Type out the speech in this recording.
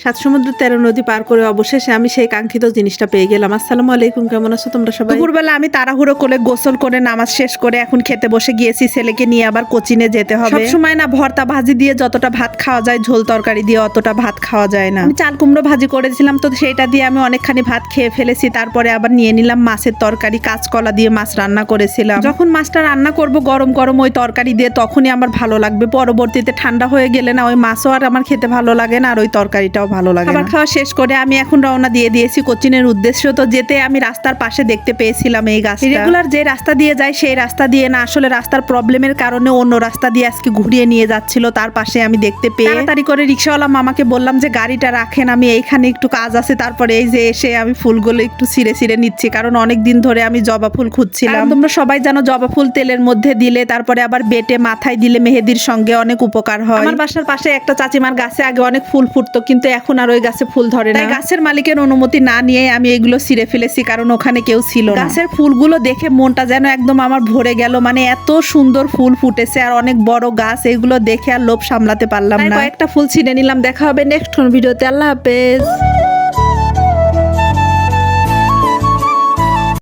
সাত সমুদ্র 13 নদী পার করে অবশেষে আমি সেই কাঙ্ক্ষিত জিনিসটা পেয়ে গেলাম। আসসালামু আলাইকুম, কেমন আছো তোমরা সবাই? দুপুরবেলা আমি তাড়াহুড়ো করে গোসল করে নামাজ শেষ করে এখন খেতে বসে গিয়েছি। ছেলেকে নিয়ে আবার কোচিনে যেতে হবে। সবসময় না ভর্তা ভাজি দিয়ে যতটা ভাত খাওয়া যায় ঝোল তরকারি দিয়ে অতটা ভাত খাওয়া যায় না। আমি চাল কুমড়ো ভাজি করেছিলাম, তো সেটা দিয়ে আমি অনেকখানি ভাত খেয়ে ফেলেছি। তারপরে আবার নিয়ে নিলাম মাছের তরকারি, কাঁচকলা দিয়ে মাছ রান্না করেছিলাম। যখন মাছটা রান্না করব গরম গরম ওই তরকারি দিয়ে তখনই আমার ভালো লাগবে। পরবর্তীতে ঠান্ডা হয়ে গেলে না ওই মাছও আর আমার খেতে ভালো লাগে না, আর ওই তরকারিটাও ভালো লাগে না। খাবার খাওয়া শেষ করে আমি এখন রওনা দিয়ে দিয়েছি কোচিনের উদ্দেশ্য। তো যেতে আমি রাস্তার পাশে দেখতে পেয়েছিলাম এই গাছটা। রেগুলার যে রাস্তা দিয়ে যায় সেই রাস্তা দিয়ে না, আসলে রাস্তার প্রবলেমের কারণে অন্য রাস্তা দিয়ে আজকে ঘুরিয়ে নিয়ে যাচ্ছিল। তার পাশে আমি দেখতে পেয়ে তাড়াতাড়ি করে রিক্সাওয়ালা মামাকে বললাম যে গাড়িটা রাখেন, আমি এইখানে একটু কাজ আছে। তারপরে এই যে এসে আমি ফুলগুলো একটু ছিঁড়ে ছিঁড়ে নিচ্ছি, কারণ অনেক দিন ধরে আমি জবা ফুল খুঁজছিলাম। তোমরা সবাই জানো জবা ফুল তেলের মধ্যে দিলে তারপরে আবার বেটে মাথায় দিলে মেহেদির সঙ্গে অনেক উপকার হয়। আমার বাসার পাশে একটা চাচিমার গাছে আগে অনেক ফুল ফুটতো, কিন্তু এখন আর ওই গাছে ফুল ধরে না। গাছের মালিকের অনুমতি না নিয়ে আমি এগুলো ছিঁড়ে ফেলেছি, কারণ ওখানে কেউ ছিল না। গাছের ফুলগুলো দেখে মনটা যেন একদম আমার ভরে গেল, মানে এত সুন্দর ফুল ফুটেছে আর অনেক বড় গাছ, এগুলো দেখে আর লোভ সামলাতে পারলাম না। কয়েকটা ফুল ছিঁড়ে নিলাম। দেখা হবে নেক্সট কোন ভিডিওতে। আল্লাহ হাফেজ।